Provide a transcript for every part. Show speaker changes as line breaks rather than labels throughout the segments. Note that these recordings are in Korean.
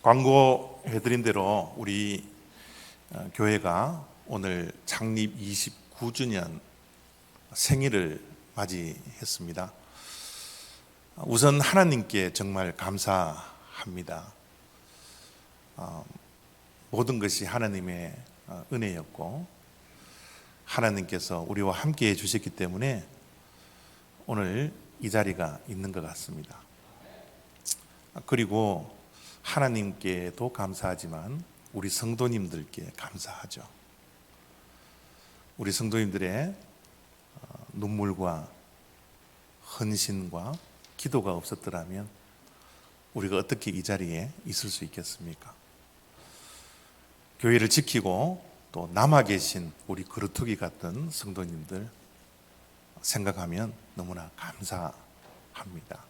광고해드린 대로 우리 교회가 오늘 창립 29주년 생일을 맞이했습니다. 우선 하나님께 정말 감사합니다. 모든 것이 하나님의 은혜였고 하나님께서 우리와 함께 해주셨기 때문에 오늘 이 자리가 있는 것 같습니다. 그리고 하나님께도 감사하지만 우리 성도님들께 감사하죠. 우리 성도님들의 눈물과 헌신과 기도가 없었더라면 우리가 어떻게 이 자리에 있을 수 있겠습니까? 교회를 지키고 또 남아 계신 우리 그루터기 같은 성도님들 생각하면 너무나 감사합니다.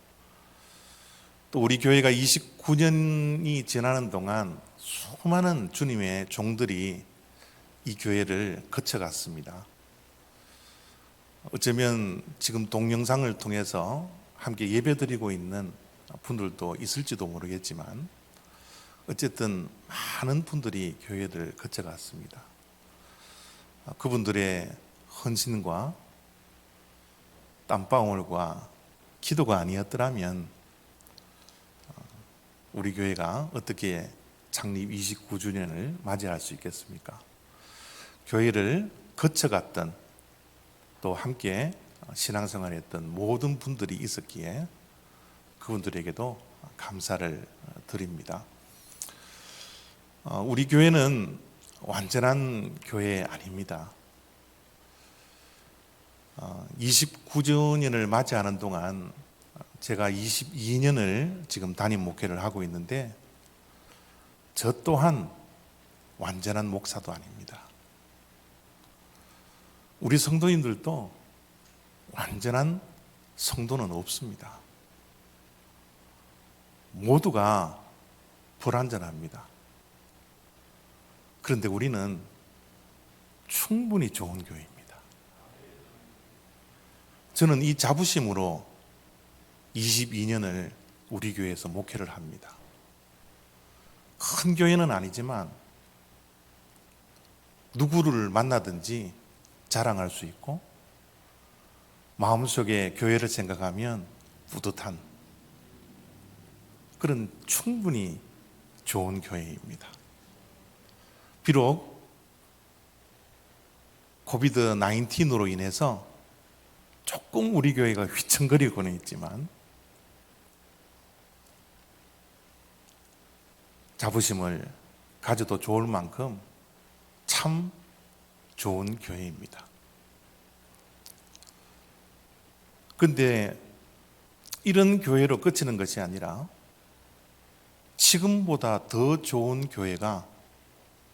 또 우리 교회가 29년이 지나는 동안 수많은 주님의 종들이 이 교회를 거쳐갔습니다. 어쩌면 지금 동영상을 통해서 함께 예배드리고 있는 분들도 있을지도 모르겠지만 어쨌든 많은 분들이 교회를 거쳐갔습니다. 그분들의 헌신과 땀방울과 기도가 아니었더라면 우리 교회가 어떻게 창립 29주년을 맞이할 수 있겠습니까? 교회를 거쳐갔던 또 함께 신앙생활했던 모든 분들이 있었기에 그분들에게도 감사를 드립니다. 우리 교회는 완전한 교회 아닙니다. 29주년을 맞이하는 동안 제가 22년을 지금 담임 목회를 하고 있는데 저 또한 완전한 목사도 아닙니다. 우리 성도님들도 완전한 성도는 없습니다. 모두가 불완전합니다. 그런데 우리는 충분히 좋은 교회입니다. 저는 이 자부심으로 22년을 우리 교회에서 목회를 합니다. 큰 교회는 아니지만 누구를 만나든지 자랑할 수 있고 마음속에 교회를 생각하면 뿌듯한 그런 충분히 좋은 교회입니다. 비록 코비드-19으로 인해서 조금 우리 교회가 휘청거리고는 있지만 자부심을 가져도 좋을 만큼 참 좋은 교회입니다. 그런데 이런 교회로 그치는 것이 아니라 지금보다 더 좋은 교회가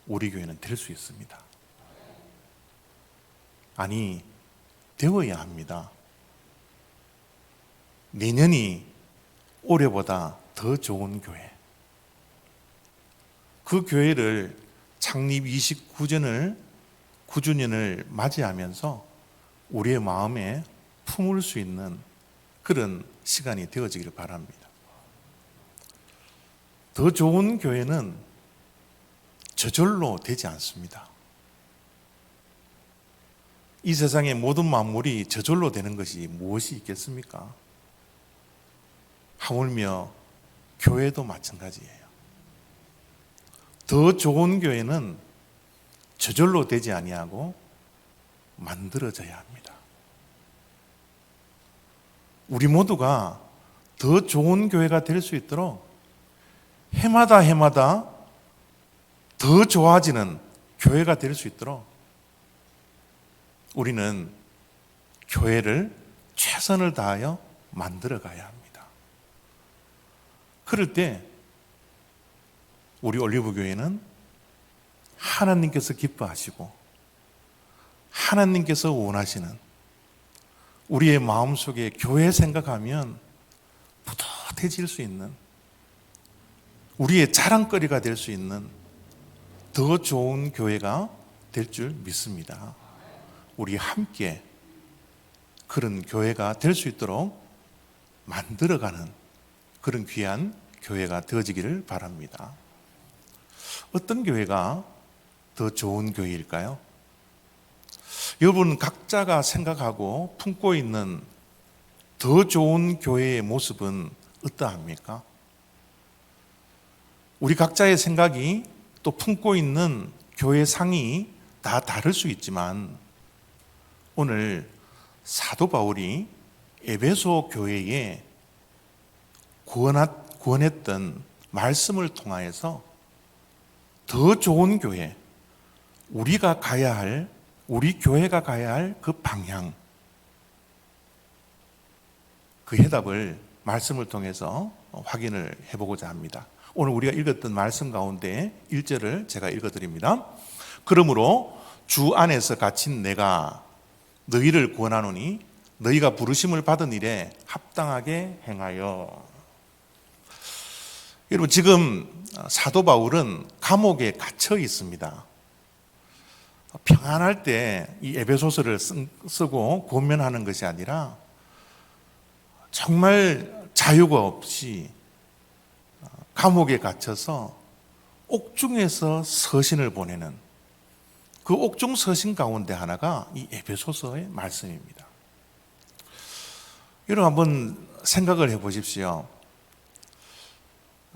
우리 교회는 될 수 있습니다. 아니, 되어야 합니다. 내년이 올해보다 더 좋은 교회, 그 교회를 창립 29주년을 맞이하면서 우리의 마음에 품을 수 있는 그런 시간이 되어지기를 바랍니다. 더 좋은 교회는 저절로 되지 않습니다. 이 세상의 모든 만물이 저절로 되는 것이 무엇이 있겠습니까? 하물며 교회도 마찬가지예요. 더 좋은 교회는 저절로 되지 아니하고 만들어져야 합니다. 우리 모두가 더 좋은 교회가 될 수 있도록 해마다 더 좋아지는 교회가 될 수 있도록 우리는 교회를 최선을 다하여 만들어 가야 합니다. 그럴 때 우리 올리브교회는 하나님께서 기뻐하시고 하나님께서 원하시는 우리의 마음속에 교회 생각하면 뿌듯해질 수 있는 우리의 자랑거리가 될 수 있는 더 좋은 교회가 될 줄 믿습니다. 우리 함께 그런 교회가 될 수 있도록 만들어가는 그런 귀한 교회가 되어지기를 바랍니다. 어떤 교회가 더 좋은 교회일까요? 여러분 각자가 생각하고 품고 있는 더 좋은 교회의 모습은 어떠합니까? 우리 각자의 생각이 또 품고 있는 교회 상이 다 다를 수 있지만 오늘 사도 바울이 에베소 교회에 구원했던 말씀을 통하여서 더 좋은 교회, 우리가 가야 할, 우리 교회가 가야 할 그 방향, 그 해답을 말씀을 통해서 확인을 해보고자 합니다. 오늘 우리가 읽었던 말씀 가운데 1절을 제가 읽어드립니다. 그러므로 주 안에서 갇힌 내가 너희를 구원하노니 너희가 부르심을 받은 일에 합당하게 행하여. 여러분 지금 사도 바울은 감옥에 갇혀 있습니다. 평안할 때 이 에베소서를 쓰고 권면하는 것이 아니라 정말 자유가 없이 감옥에 갇혀서 옥중에서 서신을 보내는 그 옥중 서신 가운데 하나가 이 에베소서의 말씀입니다. 여러분 한번 생각을 해 보십시오.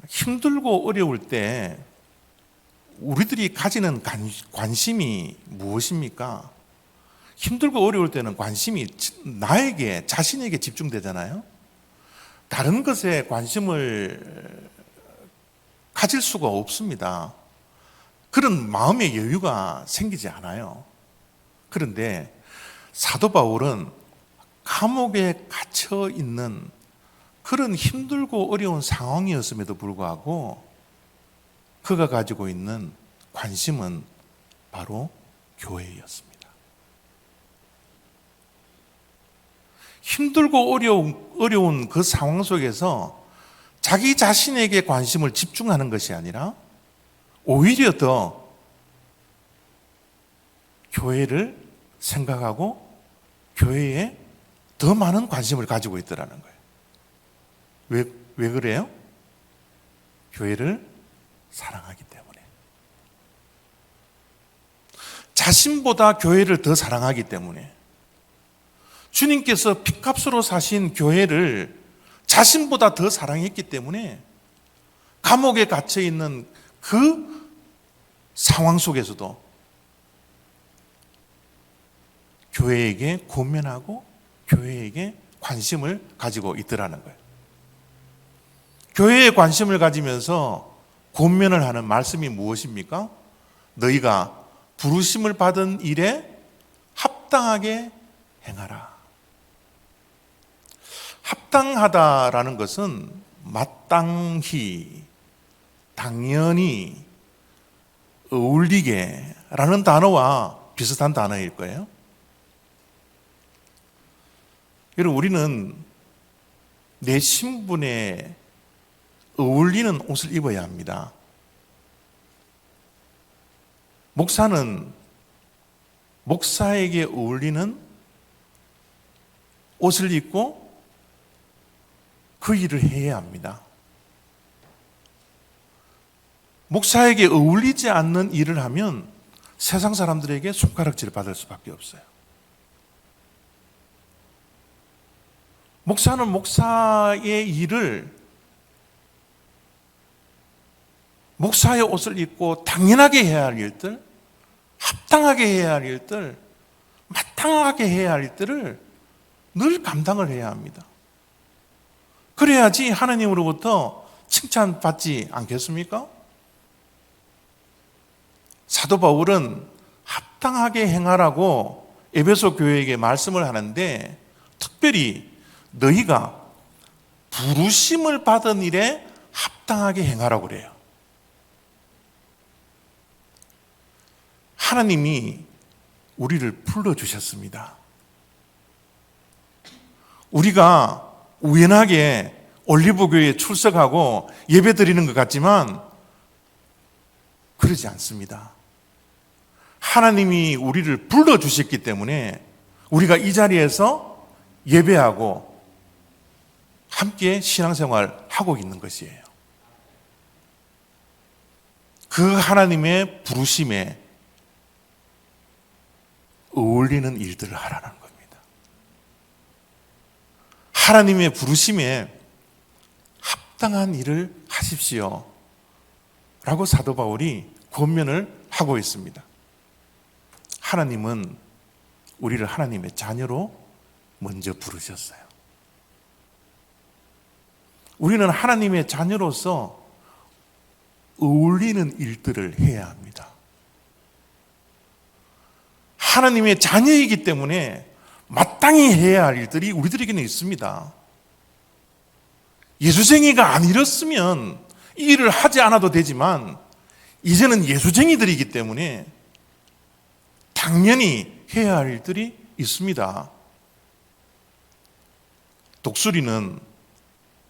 힘들고 어려울 때 우리들이 가지는 관심이 무엇입니까? 힘들고 어려울 때는 관심이 나에게, 자신에게 집중되잖아요. 다른 것에 관심을 가질 수가 없습니다. 그런 마음의 여유가 생기지 않아요. 그런데 사도 바울은 감옥에 갇혀 있는 그런 힘들고 어려운 상황이었음에도 불구하고 그가 가지고 있는 관심은 바로 교회였습니다. 힘들고 어려운 그 상황 속에서 자기 자신에게 관심을 집중하는 것이 아니라 오히려 더 교회를 생각하고 교회에 더 많은 관심을 가지고 있더라는 거예요. 왜 그래요? 교회를 사랑하기 때문에. 자신보다 교회를 더 사랑하기 때문에. 주님께서 핏값으로 사신 교회를 자신보다 더 사랑했기 때문에 감옥에 갇혀 있는 그 상황 속에서도 교회에게 권면하고 교회에게 관심을 가지고 있더라는 거예요. 교회에 관심을 가지면서 권면을 하는 말씀이 무엇입니까? 너희가 부르심을 받은 일에 합당하게 행하라. 합당하다라는 것은 마땅히, 당연히, 어울리게 라는 단어와 비슷한 단어일 거예요. 여러분, 우리는 내 신분에 어울리는 옷을 입어야 합니다. 목사는 목사에게 어울리는 옷을 입고 그 일을 해야 합니다. 목사에게 어울리지 않는 일을 하면 세상 사람들에게 손가락질을 받을 수밖에 없어요. 목사는 목사의 일을, 목사의 옷을 입고 당연하게 해야 할 일들, 합당하게 해야 할 일들, 마땅하게 해야 할 일들을 늘 감당을 해야 합니다. 그래야지 하나님으로부터 칭찬받지 않겠습니까? 사도 바울은 합당하게 행하라고 에베소 교회에게 말씀을 하는데 특별히 너희가 부르심을 받은 일에 합당하게 행하라고 그래요. 하나님이 우리를 불러주셨습니다. 우리가 우연하게 올리브교회에 출석하고 예배 드리는 것 같지만 그러지 않습니다. 하나님이 우리를 불러주셨기 때문에 우리가 이 자리에서 예배하고 함께 신앙생활 하고 있는 것이에요. 그 하나님의 부르심에 어울리는 일들을 하라는 겁니다. 하나님의 부르심에 합당한 일을 하십시오 라고 사도 바울이 권면을 하고 있습니다. 하나님은 우리를 하나님의 자녀로 먼저 부르셨어요. 우리는 하나님의 자녀로서 어울리는 일들을 해야 합니다. 하나님의 자녀이기 때문에 마땅히 해야 할 일들이 우리들에게는 있습니다. 예수쟁이가 아니었으면 이 일을 하지 않아도 되지만 이제는 예수쟁이들이기 때문에 당연히 해야 할 일들이 있습니다. 독수리는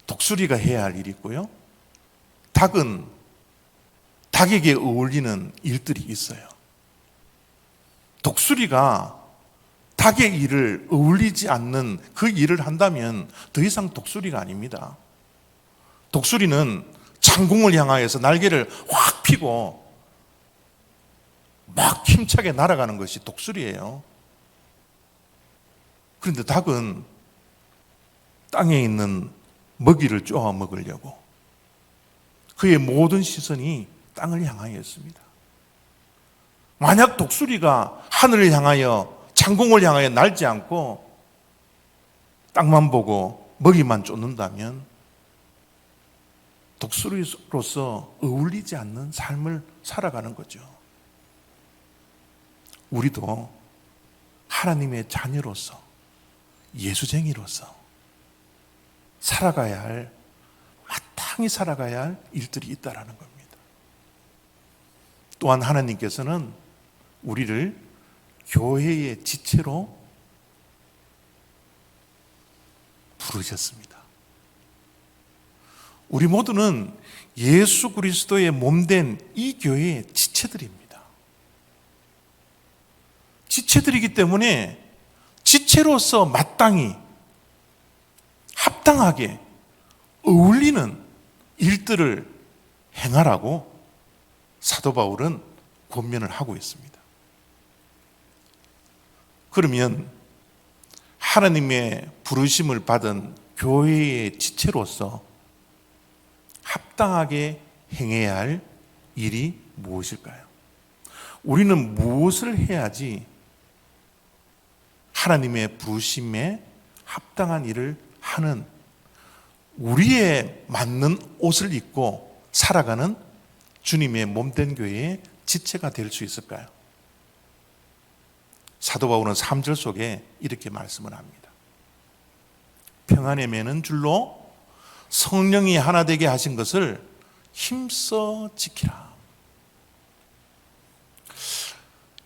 독수리가 해야 할 일이 있고요. 닭은 닭에게 어울리는 일들이 있어요. 독수리가 닭의 일을 어울리지 않는 그 일을 한다면 더 이상 독수리가 아닙니다. 독수리는 창공을 향하여서 날개를 확 펴고 막 힘차게 날아가는 것이 독수리예요. 그런데 닭은 땅에 있는 먹이를 쪼아 먹으려고 그의 모든 시선이 땅을 향하여 있습니다. 만약 독수리가 하늘을 향하여 창공을 향하여 날지 않고 땅만 보고 먹이만 쫓는다면 독수리로서 어울리지 않는 삶을 살아가는 거죠. 우리도 하나님의 자녀로서 예수쟁이로서 마땅히 살아가야 할 일들이 있다라는 겁니다. 또한 하나님께서는 우리를 교회의 지체로 부르셨습니다. 우리 모두는 예수 그리스도의 몸된 이 교회의 지체들입니다. 지체들이기 때문에 지체로서 마땅히 합당하게 어울리는 일들을 행하라고 사도 바울은 권면을 하고 있습니다. 그러면 하나님의 부르심을 받은 교회의 지체로서 합당하게 행해야 할 일이 무엇일까요? 우리는 무엇을 해야지 하나님의 부르심에 합당한 일을 하는 우리의 맞는 옷을 입고 살아가는 주님의 몸된 교회의 지체가 될 수 있을까요? 사도 바울은 3절 속에 이렇게 말씀을 합니다. 평안에 매는 줄로 성령이 하나 되게 하신 것을 힘써 지키라.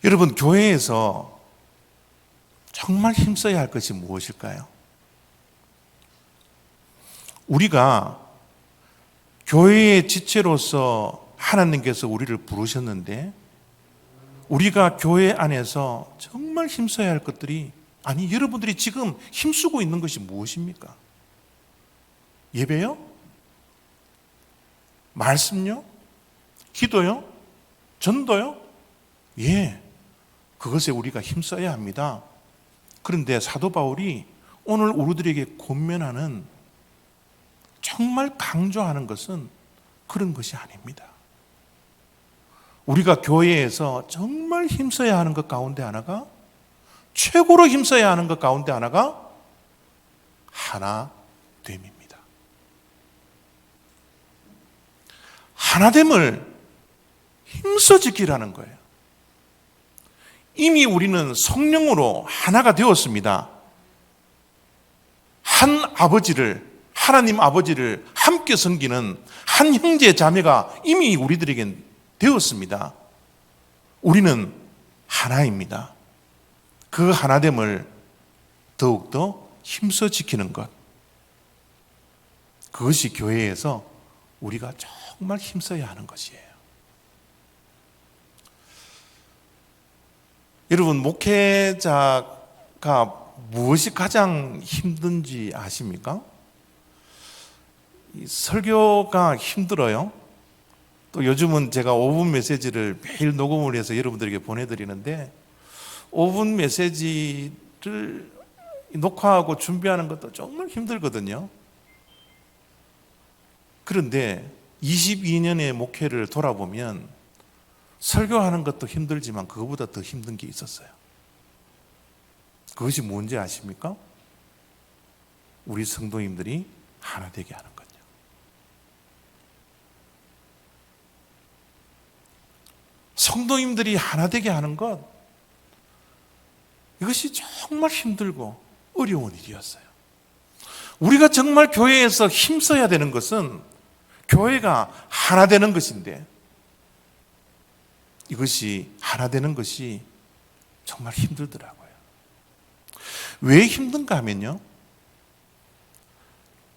여러분, 교회에서 정말 힘써야 할 것이 무엇일까요? 우리가 교회의 지체로서 하나님께서 우리를 부르셨는데 우리가 교회 안에서 정말 힘써야 할 것들이 여러분들이 지금 힘쓰고 있는 것이 무엇입니까? 예배요? 말씀요? 기도요? 전도요? 예, 그것에 우리가 힘써야 합니다. 그런데 사도 바울이 오늘 우리들에게 권면하는 정말 강조하는 것은 그런 것이 아닙니다. 우리가 교회에서 정말 힘써야 하는 것 가운데 하나가, 최고로 힘써야 하는 것 가운데 하나가 하나됨입니다. 하나됨을 힘써 지키라는 거예요. 이미 우리는 성령으로 하나가 되었습니다. 한 아버지를, 하나님 아버지를 함께 섬기는 한 형제 자매가 이미 우리들에겐 되었습니다. 우리는 하나입니다. 그 하나됨을 더욱더 힘써 지키는 것, 그것이 교회에서 우리가 정말 힘써야 하는 것이에요. 여러분, 목회자가 무엇이 가장 힘든지 아십니까? 설교가 힘들어요. 또 요즘은 제가 5분 메시지를 매일 녹음을 해서 여러분들에게 보내드리는데 5분 메시지를 녹화하고 준비하는 것도 정말 힘들거든요. 그런데 22년의 목회를 돌아보면 설교하는 것도 힘들지만 그거보다 더 힘든 게 있었어요. 그것이 뭔지 아십니까? 우리 성도님들이 하나 되게 하는 거죠. 성도님들이 하나 되게 하는 것, 이것이 정말 힘들고 어려운 일이었어요. 우리가 정말 교회에서 힘써야 되는 것은 교회가 하나 되는 것인데, 이것이 하나 되는 것이 정말 힘들더라고요. 왜 힘든가 하면요,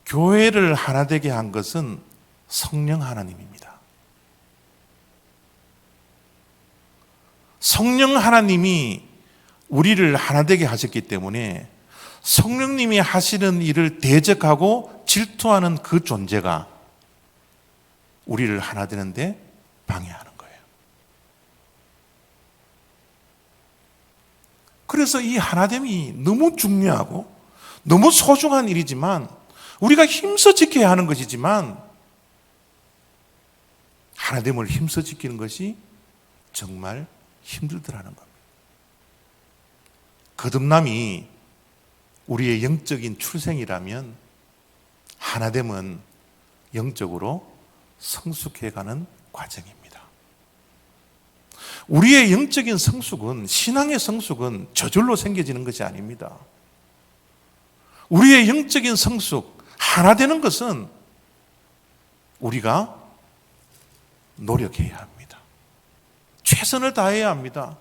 교회를 하나 되게 한 것은 성령 하나님입니다. 성령 하나님이 우리를 하나 되게 하셨기 때문에 성령님이 하시는 일을 대적하고 질투하는 그 존재가 우리를 하나 되는데 방해하는 거예요. 그래서 이 하나됨이 너무 중요하고 너무 소중한 일이지만 우리가 힘써 지켜야 하는 것이지만 하나됨을 힘써 지키는 것이 정말 힘들더라는 겁니다. 거듭남이 우리의 영적인 출생이라면 하나됨은 영적으로 성숙해가는 과정입니다. 우리의 영적인 성숙은, 신앙의 성숙은 저절로 생겨지는 것이 아닙니다. 우리의 영적인 성숙, 하나 되는 것은 우리가 노력해야 합니다. 최선을 다해야 합니다.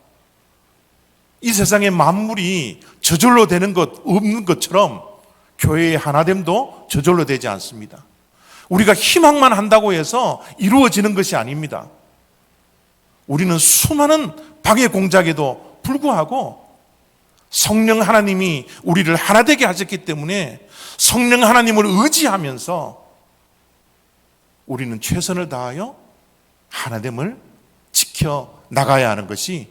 이 세상의 만물이 저절로 되는 것 없는 것처럼 교회의 하나됨도 저절로 되지 않습니다. 우리가 희망만 한다고 해서 이루어지는 것이 아닙니다. 우리는 수많은 방해 공작에도 불구하고 성령 하나님이 우리를 하나 되게 하셨기 때문에 성령 하나님을 의지하면서 우리는 최선을 다하여 하나됨을 지켜 나가야 하는 것이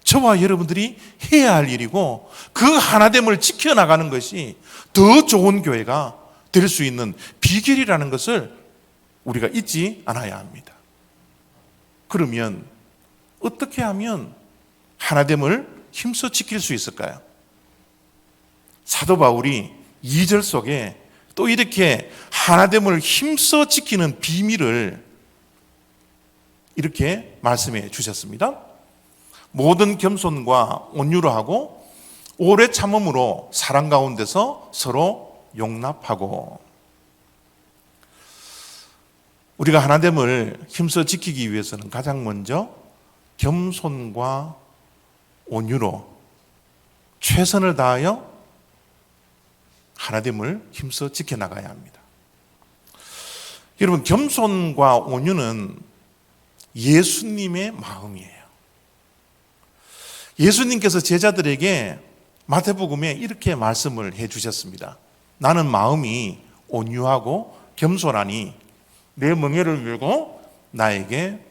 저와 여러분들이 해야 할 일이고, 그 하나됨을 지켜나가는 것이 더 좋은 교회가 될 수 있는 비결이라는 것을 우리가 잊지 않아야 합니다. 그러면 어떻게 하면 하나됨을 힘써 지킬 수 있을까요? 사도 바울이 2절 속에 또 이렇게 하나됨을 힘써 지키는 비밀을 이렇게 말씀해 주셨습니다. 모든 겸손과 온유로 하고 오래 참음으로 사랑 가운데서 서로 용납하고. 우리가 하나됨을 힘써 지키기 위해서는 가장 먼저 겸손과 온유로 최선을 다하여 하나됨을 힘써 지켜나가야 합니다. 여러분, 겸손과 온유는 예수님의 마음이에요. 예수님께서 제자들에게 마태복음에 이렇게 말씀을 해 주셨습니다. 나는 마음이 온유하고 겸손하니 내 멍에를 들고 나에게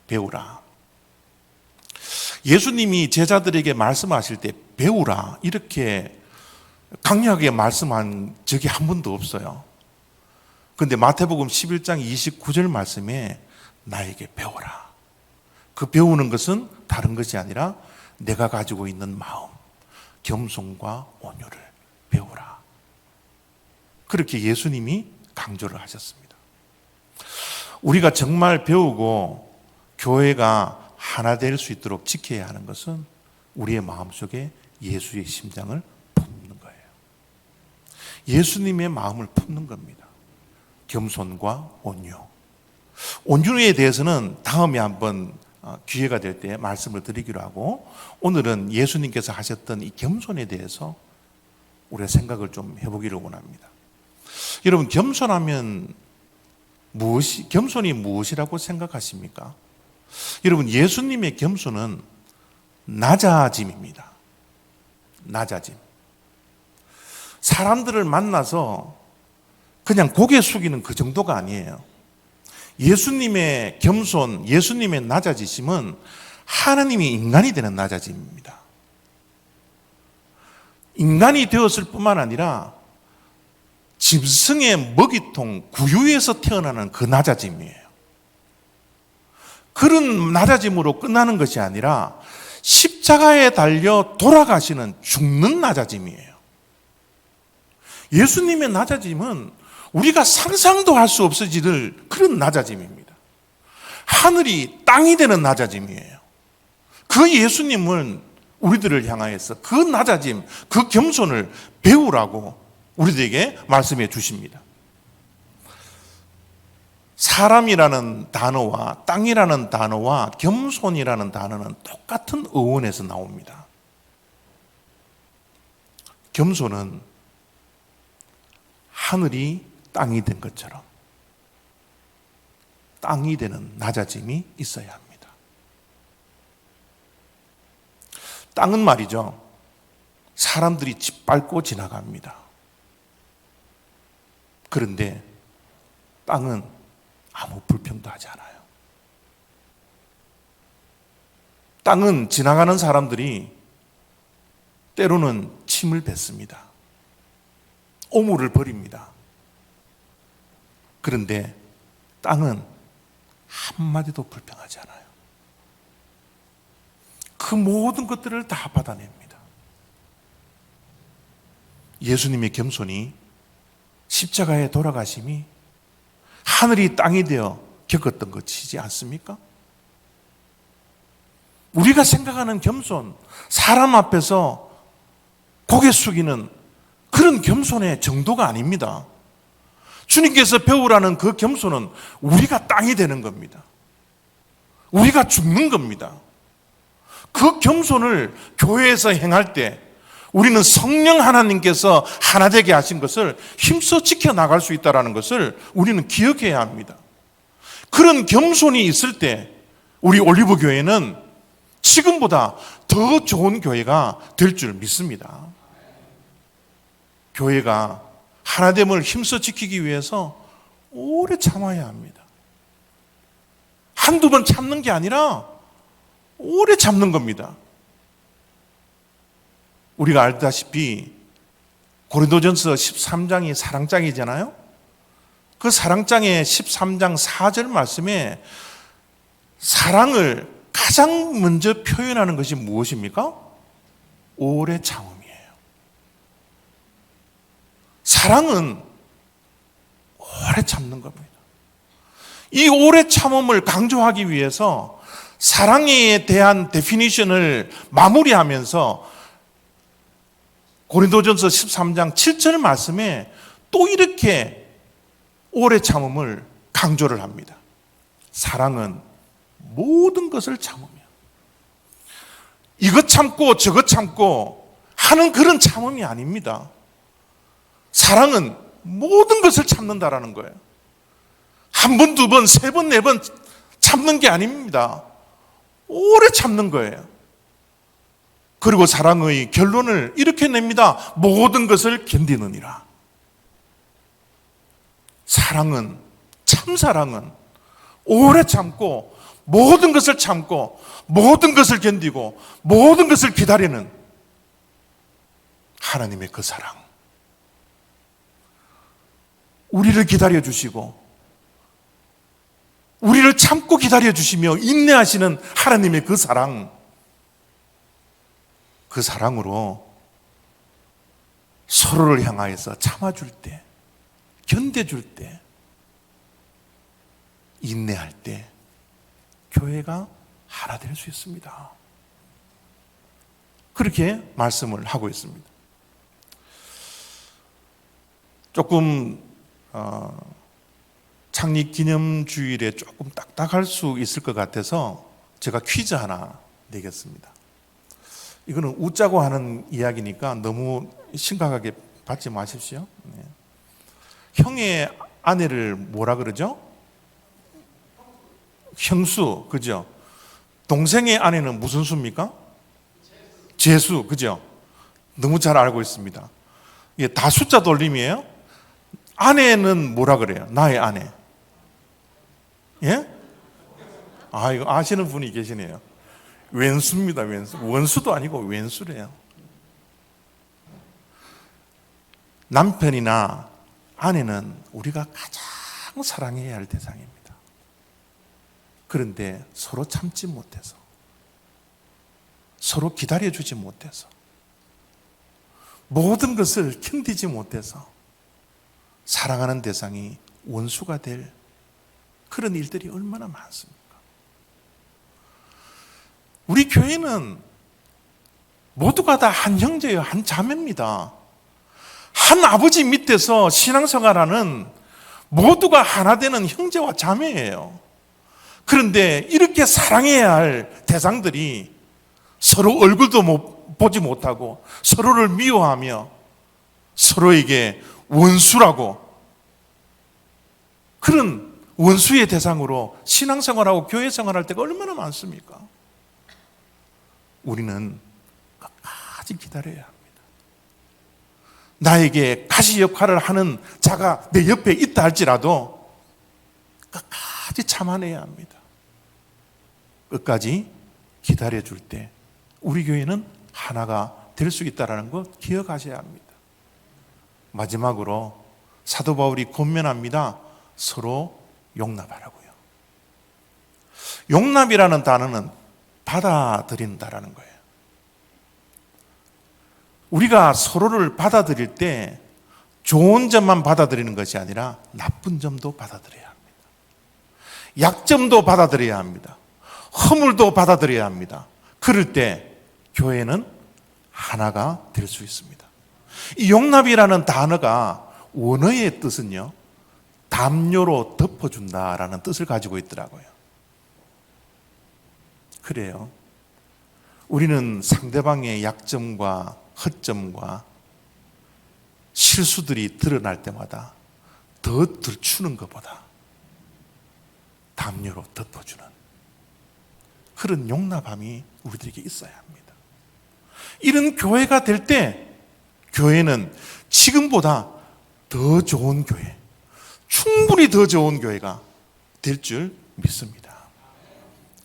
배우라. 예수님이 제자들에게 말씀하실 때 배우라 이렇게 강력하게 말씀한 적이 한 번도 없어요. 그런데 마태복음 11장 29절 말씀에 나에게 배우라. 그 배우는 것은 다른 것이 아니라 내가 가지고 있는 마음, 겸손과 온유를 배우라. 그렇게 예수님이 강조를 하셨습니다. 우리가 정말 배우고 교회가 하나 될 수 있도록 지켜야 하는 것은 우리의 마음속에 예수의 심장을 품는 거예요. 예수님의 마음을 품는 겁니다. 겸손과 온유. 온유에 대해서는 다음에 한번 기회가 될 때 말씀을 드리기로 하고, 오늘은 예수님께서 하셨던 이 겸손에 대해서 우리가 생각을 좀 해보기를 원합니다. 여러분, 겸손이 무엇이라고 생각하십니까? 여러분, 예수님의 겸손은 낮아짐입니다. 낮아짐. 사람들을 만나서 그냥 고개 숙이는 그 정도가 아니에요. 예수님의 겸손, 예수님의 낮아지심은 하나님이 인간이 되는 낮아짐입니다. 인간이 되었을 뿐만 아니라 짐승의 먹이통 구유에서 태어나는 그 낮아짐이에요. 그런 낮아짐으로 끝나는 것이 아니라 십자가에 달려 돌아가시는 죽는 낮아짐이에요. 예수님의 낮아짐은 우리가 상상도 할 수 없어질 그런 낮아짐입니다. 하늘이 땅이 되는 낮아짐이에요. 그 예수님은 우리들을 향하여서 그 낮아짐, 그 겸손을 배우라고 우리들에게 말씀해 주십니다. 사람이라는 단어와 땅이라는 단어와 겸손이라는 단어는 똑같은 어원에서 나옵니다. 겸손은 하늘이 땅이 된 것처럼 땅이 되는 낮아짐이 있어야 합니다. 땅은 말이죠, 사람들이 짓밟고 지나갑니다. 그런데 땅은 아무 불평도 하지 않아요. 땅은 지나가는 사람들이 때로는 침을 뱉습니다. 오물을 버립니다. 그런데 땅은 한마디도 불평하지 않아요. 그 모든 것들을 다 받아냅니다. 예수님의 겸손이, 십자가에 돌아가심이 하늘이 땅이 되어 겪었던 것이지 않습니까? 우리가 생각하는 겸손, 사람 앞에서 고개 숙이는 그런 겸손의 정도가 아닙니다. 주님께서 배우라는 그 겸손은 우리가 땅이 되는 겁니다. 우리가 죽는 겁니다. 그 겸손을 교회에서 행할 때 우리는 성령 하나님께서 하나 되게 하신 것을 힘써 지켜나갈 수 있다는 것을 우리는 기억해야 합니다. 그런 겸손이 있을 때 우리 올리브 교회는 지금보다 더 좋은 교회가 될 줄 믿습니다. 교회가 하나됨을 힘써 지키기 위해서 오래 참아야 합니다. 한두 번 참는 게 아니라 오래 참는 겁니다. 우리가 알다시피 고린도전서 13장이 사랑장이잖아요. 그 사랑장의 13장 4절 말씀에 사랑을 가장 먼저 표현하는 것이 무엇입니까? 오래 참음이에요. 사랑은 오래 참는 겁니다. 이 오래 참음을 강조하기 위해서 사랑에 대한 데피니션을 마무리하면서 고린도전서 13장 7절 말씀에 또 이렇게 오래 참음을 강조를 합니다. 사랑은 모든 것을 참으며, 이것 참고 저것 참고 하는 그런 참음이 아닙니다. 사랑은 모든 것을 참는다라는 거예요. 한 번, 두 번, 세 번, 네 번 참는 게 아닙니다. 오래 참는 거예요. 그리고 사랑의 결론을 이렇게 냅니다. 모든 것을 견디느니라. 사랑은, 참사랑은 오래 참고 모든 것을 참고 모든 것을 견디고 모든 것을 기다리는 하나님의 그 사랑. 우리를 기다려 주시고 우리를 참고 기다려 주시며 인내하시는 하나님의 그 사랑, 그 사랑으로 서로를 향하여서 참아줄 때, 견뎌줄 때, 인내할 때 교회가 하나 될 수 있습니다. 그렇게 말씀을 하고 있습니다. 조금 창립 기념주일에 조금 딱딱할 수 있을 것 같아서 제가 퀴즈 하나 내겠습니다. 이거는 웃자고 하는 이야기니까 너무 심각하게 받지 마십시오. 네. 형의 아내를 뭐라 그러죠? 형수, 그죠? 동생의 아내는 무슨 수입니까? 재수, 그죠? 너무 잘 알고 있습니다. 이게 다 숫자 돌림이에요. 아내는 뭐라 그래요? 나의 아내. 예? 아, 이거 아시는 분이 계시네요. 왼수입니다, 왼수. 원수도 아니고 왼수래요. 남편이나 아내는 우리가 가장 사랑해야 할 대상입니다. 그런데 서로 참지 못해서, 서로 기다려주지 못해서, 모든 것을 견디지 못해서 사랑하는 대상이 원수가 될 그런 일들이 얼마나 많습니까? 우리 교회는 모두가 다 한 형제예요. 한 자매입니다. 한 아버지 밑에서 신앙생활하는 모두가 하나 되는 형제와 자매예요. 그런데 이렇게 사랑해야 할 대상들이 서로 얼굴도 보지 못하고 서로를 미워하며 서로에게 원수라고, 그런 원수의 대상으로 신앙생활하고 교회생활할 때가 얼마나 많습니까? 우리는 끝까지 기다려야 합니다. 나에게 가시 역할을 하는 자가 내 옆에 있다 할지라도 끝까지 참아내야 합니다. 끝까지 기다려줄 때 우리 교회는 하나가 될 수 있다는 것 기억하셔야 합니다. 마지막으로 사도 바울이 권면합니다. 서로 용납하라고요. 용납이라는 단어는 받아들인다라는 거예요. 우리가 서로를 받아들일 때 좋은 점만 받아들이는 것이 아니라 나쁜 점도 받아들여야 합니다. 약점도 받아들여야 합니다. 허물도 받아들여야 합니다. 그럴 때 교회는 하나가 될 수 있습니다. 이 용납이라는 단어가 원어의 뜻은요, 담요로 덮어준다라는 뜻을 가지고 있더라고요. 그래요. 우리는 상대방의 약점과 허점과 실수들이 드러날 때마다 더 들추는 것보다 담요로 덮어주는 그런 용납함이 우리들에게 있어야 합니다. 이런 교회가 될 때 교회는 지금보다 더 좋은 교회, 충분히 더 좋은 교회가 될 줄 믿습니다.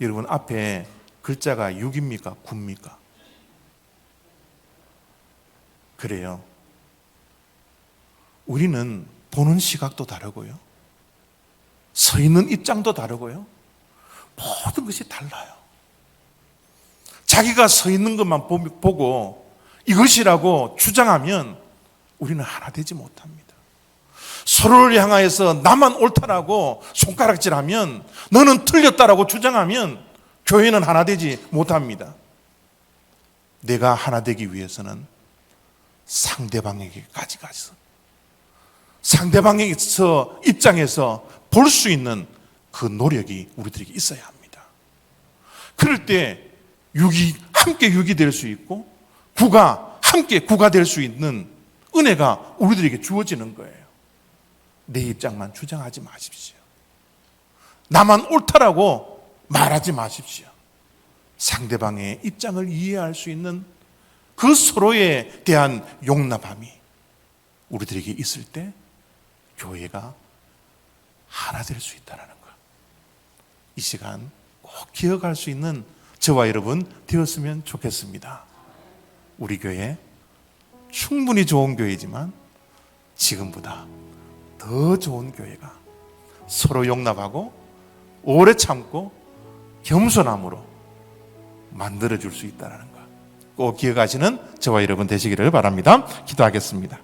여러분, 앞에 글자가 6입니까? 9입니까? 그래요. 우리는 보는 시각도 다르고요, 서 있는 입장도 다르고요, 모든 것이 달라요. 자기가 서 있는 것만 보고 이것이라고 주장하면 우리는 하나 되지 못합니다. 서로를 향하여서 나만 옳다라고 손가락질하면, 너는 틀렸다라고 주장하면 교회는 하나 되지 못합니다. 내가 하나 되기 위해서는 상대방에게까지 가서 상대방의 입장에서 볼 수 있는 그 노력이 우리들에게 있어야 합니다. 그럴 때 함께 6이 될 수 있고 9가 함께 9가 될 수 있는 은혜가 우리들에게 주어지는 거예요. 내 입장만 주장하지 마십시오. 나만 옳다라고 말하지 마십시오. 상대방의 입장을 이해할 수 있는 그 서로에 대한 용납함이 우리들에게 있을 때 교회가 하나 될 수 있다는 것, 이 시간 꼭 기억할 수 있는 저와 여러분 되었으면 좋겠습니다. 우리 교회 충분히 좋은 교회지만 지금보다 더 좋은 교회가 서로 용납하고 오래 참고 겸손함으로 만들어줄 수 있다는 것 꼭 기억하시는 저와 여러분 되시기를 바랍니다. 기도하겠습니다.